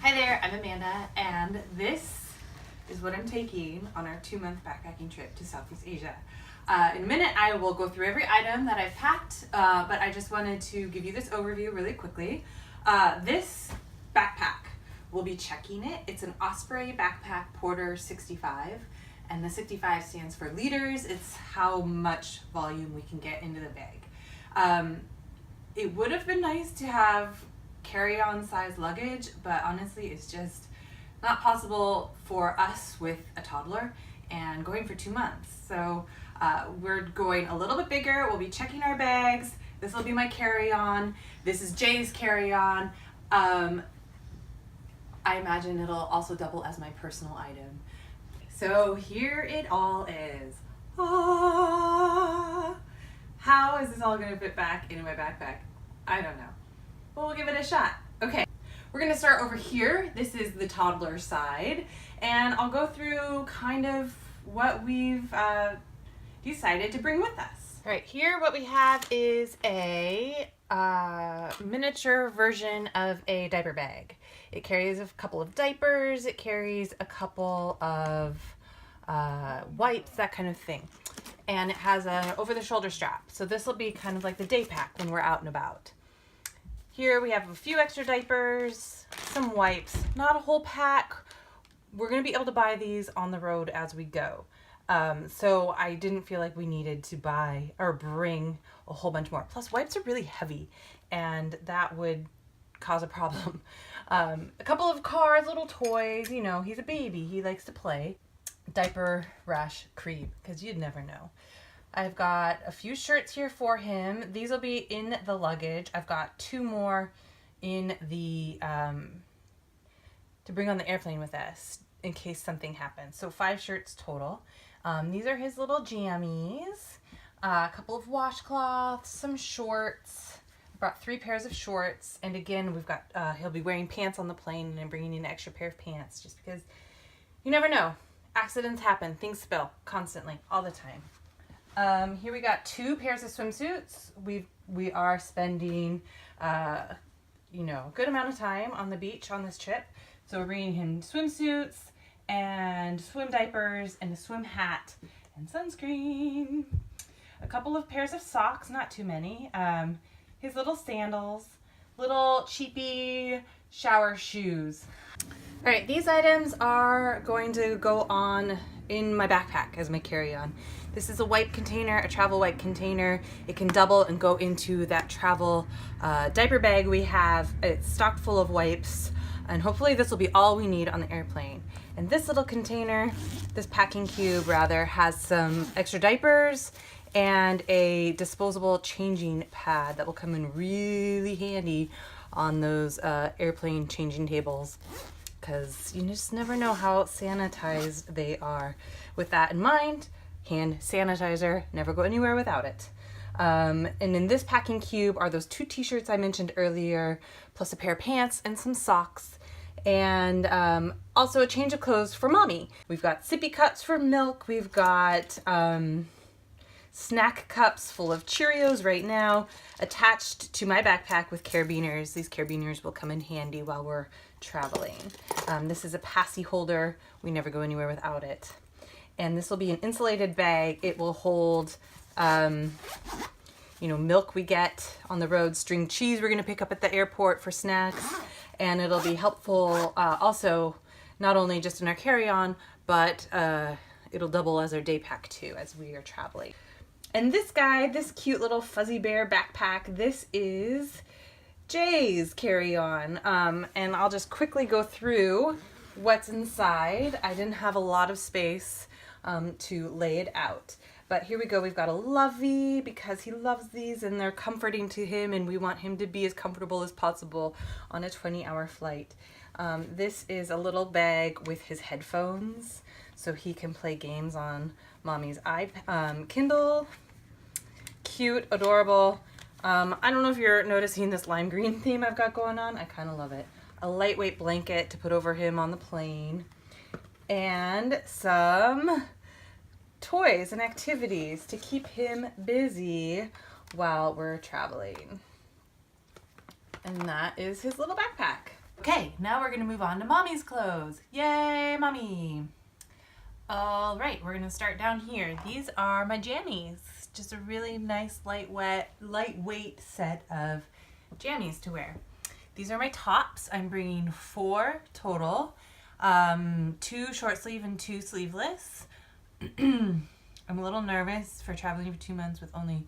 Hi there, I'm Amanda, and this is what I'm taking on our 2-month backpacking trip to Southeast Asia. In a minute, I will go through every item that I've packed, but I just wanted to give you this overview really quickly. This backpack, we'll be checking it. It's an Osprey backpack Porter 65, and the 65 stands for liters. It's how much volume we can get into the bag. It would have been nice to have carry-on size luggage, but honestly it's just not possible for us with a toddler and going for 2 months. So we're going a little bit bigger. We'll be checking our bags. This will be my carry-on. This is Jay's carry-on. I imagine it'll also double as my personal item. So here it all is. How is this all going to fit back into my backpack? I don't know. But we'll give it a shot. Okay, we're going to start over here. This is the toddler side, and I'll go through kind of what we've decided to bring with us. All right, here what we have is a miniature version of a diaper bag. It carries a couple of diapers, it carries a couple of wipes, that kind of thing. And it has a over-the-shoulder strap. So this will be kind of like the day pack when we're out and about. Here we have a few extra diapers, some wipes, not a whole pack. We're going to be able to buy these on the road as we go. So I didn't feel like we needed to buy or bring a whole bunch more. Plus wipes are really heavy and that would cause a problem. A couple of cars, little toys, you know, he's a baby, he likes to play. Diaper rash cream, because you'd never know. I've got a few shirts here for him. These will be in the luggage. I've got 2 more in the to bring on the airplane with us in case something happens. So 5 shirts total. These are his little jammies, a couple of washcloths, some shorts. I brought 3 pairs of shorts, and again we've got he'll be wearing pants on the plane, and I'm bringing in an extra pair of pants just because you never know. Accidents happen, things spill constantly, all the time. Here we got 2 pairs of swimsuits. We are spending, you know, a good amount of time on the beach on this trip. So we're bringing him swimsuits and swim diapers and a swim hat and sunscreen. A couple of pairs of socks, not too many. His little sandals, little cheapy shower shoes. All right, these items are going to go on in my backpack as my carry-on. This is a wipe container, a travel wipe container. It can double and go into that travel diaper bag we have. It's stocked full of wipes, and hopefully this will be all we need on the airplane. And this little container, this packing cube rather, has some extra diapers and a disposable changing pad that will come in really handy on those airplane changing tables, because you just never know how sanitized they are. With that in mind, hand sanitizer, never go anywhere without it. And in this packing cube are those 2 t-shirts I mentioned earlier, plus a pair of pants and some socks, and also a change of clothes for mommy. We've got sippy cups for milk, we've got snack cups full of Cheerios right now, attached to my backpack with carabiners. These carabiners will come in handy while we're traveling. This is a passy holder. We never go anywhere without it. And this will be an insulated bag. It will hold, you know, milk we get on the road, string cheese we're gonna pick up at the airport for snacks, and it'll be helpful also not only just in our carry-on, but it'll double as our day pack too as we are traveling. And this guy, this cute little fuzzy bear backpack, this is Jay's carry-on. And I'll just quickly go through what's inside. I didn't have a lot of space to lay it out. But here we go, we've got a lovey because he loves these and they're comforting to him, and we want him to be as comfortable as possible on a 20-hour flight. This is a little bag with his headphones so he can play games on mommy's Kindle. Cute, adorable. I don't know if you're noticing this lime green theme I've got going on. I kind of love it. A lightweight blanket to put over him on the plane, and some toys and activities to keep him busy while we're traveling. And that is his little backpack. Okay, now we're gonna move on to mommy's clothes. Yay, mommy. All right, we're gonna start down here. These are my jammies. Just a really nice lightweight set of jammies to wear. These are my tops. I'm bringing 4 total, 2 short sleeve and 2 sleeveless. I'm a little nervous for traveling for 2 months with only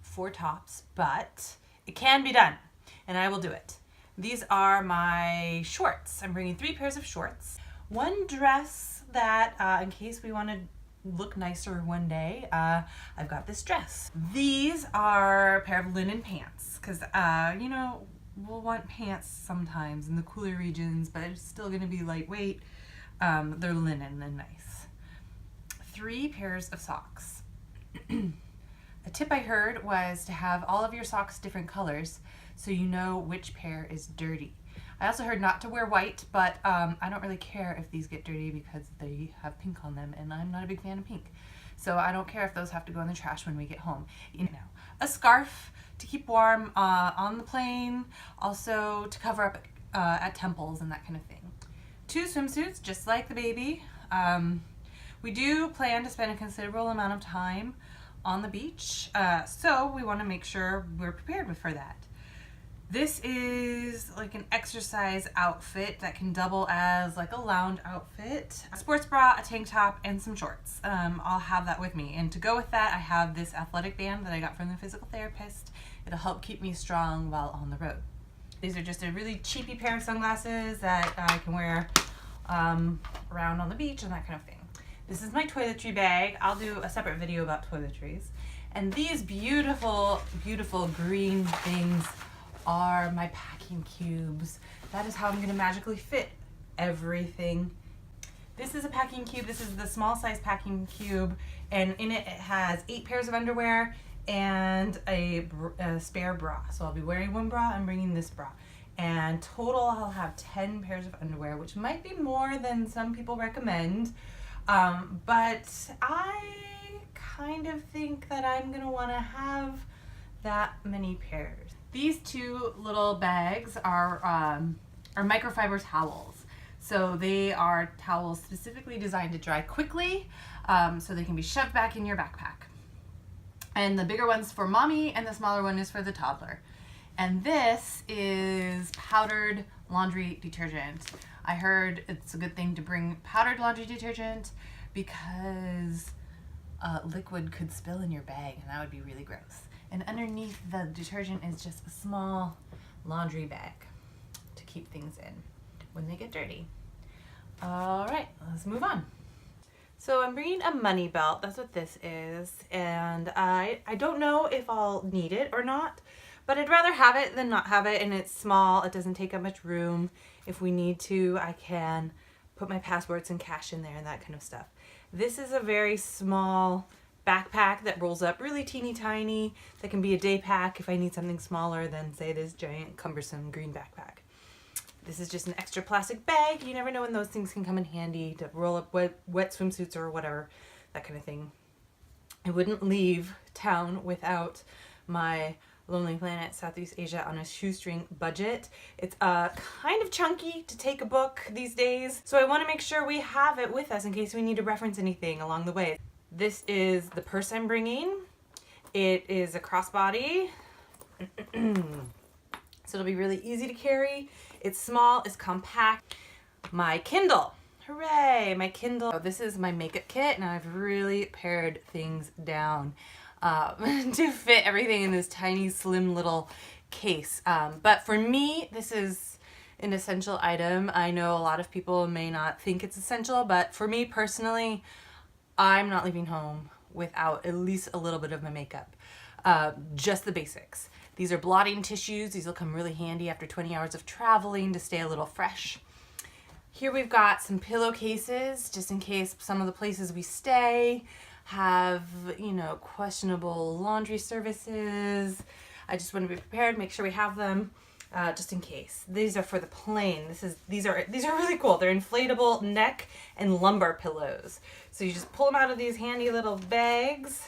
4 tops, but it can be done, and I will do it. These are my shorts. I'm bringing 3 pairs of shorts. 1 dress that, in case we want to look nicer one day, I've got this dress. These are a pair of linen pants, because, you know, we'll want pants sometimes in the cooler regions, but it's still going to be lightweight. They're linen and nice. 3 pairs of socks. A tip I heard was to have all of your socks different colors so you know which pair is dirty. I also heard not to wear white, but I don't really care if these get dirty because they have pink on them, and I'm not a big fan of pink. So I don't care if those have to go in the trash when we get home. You know, a scarf to keep warm on the plane, also to cover up at temples and that kind of thing. 2 swimsuits, just like the baby. We do plan to spend a considerable amount of time on the beach, so we want to make sure we're prepared for that. This is like an exercise outfit that can double as like a lounge outfit. A sports bra, a tank top, and some shorts. I'll have that with me. And to go with that, I have this athletic band that I got from the physical therapist. It'll help keep me strong while on the road. These are just a really cheapy pair of sunglasses that I can wear around on the beach and that kind of thing. This is my toiletry bag. I'll do a separate video about toiletries. And these beautiful, beautiful green things are my packing cubes. That is how I'm gonna magically fit everything. This is a packing cube. This is the small size packing cube, and in it has 8 pairs of underwear and a spare bra. So I'll be wearing 1 bra and bringing this bra. And total I'll have 10 pairs of underwear, which might be more than some people recommend. But I kind of think that I'm gonna wanna have that many pairs. These 2 little bags are microfiber towels. So they are towels specifically designed to dry quickly, so they can be shoved back in your backpack. And the bigger one's for mommy, and the smaller one is for the toddler. And this is powdered laundry detergent. I heard it's a good thing to bring powdered laundry detergent because liquid could spill in your bag, and that would be really gross. And underneath the detergent is just a small laundry bag to keep things in when they get dirty. All right, let's move on. So I'm bringing a money belt. That's what this is. And I don't know if I'll need it or not, but I'd rather have it than not have it. And it's small. It doesn't take up much room. If we need to, I can put my passports and cash in there and that kind of stuff. This is a very small backpack that rolls up really teeny tiny. That can be a day pack if I need something smaller than, say, this giant cumbersome green backpack. This is just an extra plastic bag. You never know when those things can come in handy to roll up wet swimsuits or whatever, that kind of thing. I wouldn't leave town without my Lonely Planet Southeast Asia on a shoestring budget. It's kind of chunky to take a book these days, so I want to make sure we have it with us in case we need to reference anything along the way. This is the purse I'm bringing. It is a crossbody, so it'll be really easy to carry. It's small, it's compact. My Kindle, hooray, my Kindle. This is my makeup kit, and I've really pared things down to fit everything in this tiny, slim little case. But for me, this is an essential item. I know a lot of people may not think it's essential, but for me personally, I'm not leaving home without at least a little bit of my makeup. Just the basics. These are blotting tissues. These will come really handy after 20 hours of traveling to stay a little fresh. Here we've got some pillowcases, just in case some of the places we stay have, you know, questionable laundry services. I just want to be prepared, make sure we have them, just in case. These are for the plane. These are really cool. They're inflatable neck and lumbar pillows. So you just pull them out of these handy little bags,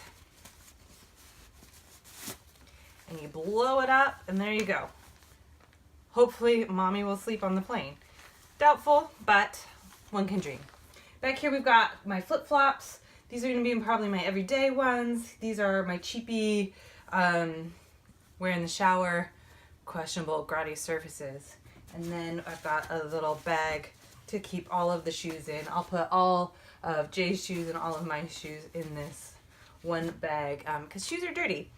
and you blow it up, and there you go. Hopefully mommy will sleep on the plane. Doubtful, but one can dream. Back here we've got my flip-flops. These are going to be probably my everyday ones. These are my cheapy, wear in the shower, questionable grotty surfaces. And then I've got a little bag to keep all of the shoes in. I'll put all of Jay's shoes and all of my shoes in this one bag because shoes are dirty.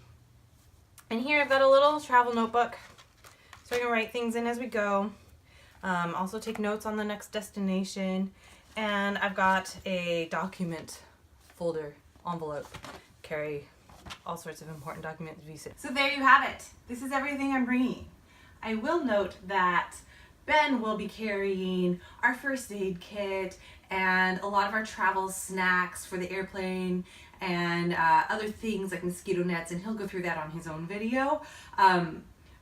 And here I've got a little travel notebook so I can write things in as we go. Also take notes on the next destination. And I've got a document folder, envelope, carry all sorts of important documents. So there you have it. This is everything I'm bringing. I will note that Ben will be carrying our first aid kit and a lot of our travel snacks for the airplane and other things like mosquito nets, and he'll go through that on his own video.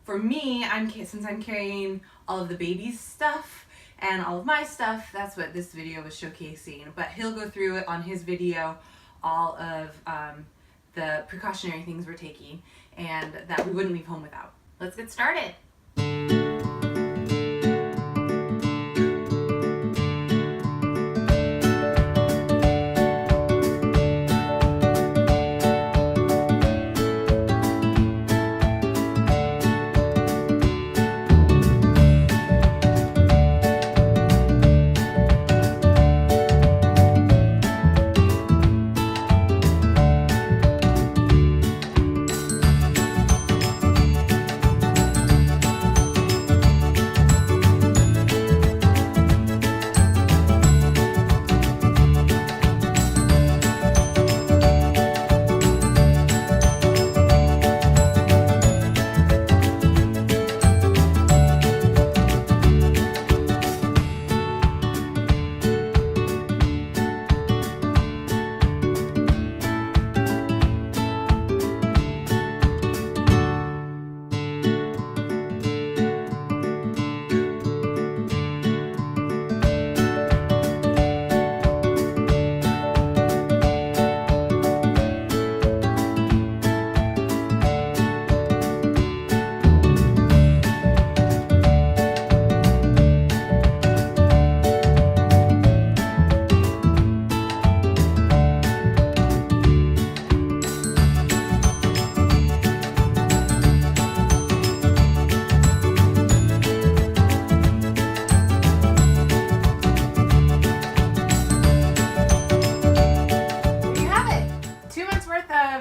For me, since I'm carrying all of the baby's stuff and all of my stuff, that's what this video was showcasing. But he'll go through it on his video, all of the precautionary things we're taking and that we wouldn't leave home without. Let's get started.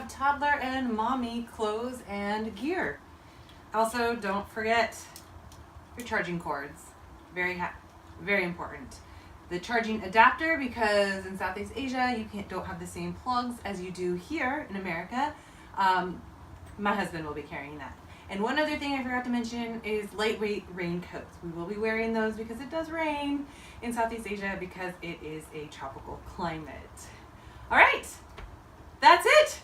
Toddler and mommy clothes and gear. Also, don't forget your charging cords. Very important. The charging adapter, because in Southeast Asia you don't have the same plugs as you do here in America. My husband will be carrying that. And one other thing I forgot to mention is lightweight raincoats. We will be wearing those because it does rain in Southeast Asia because it is a tropical climate. All right, that's it.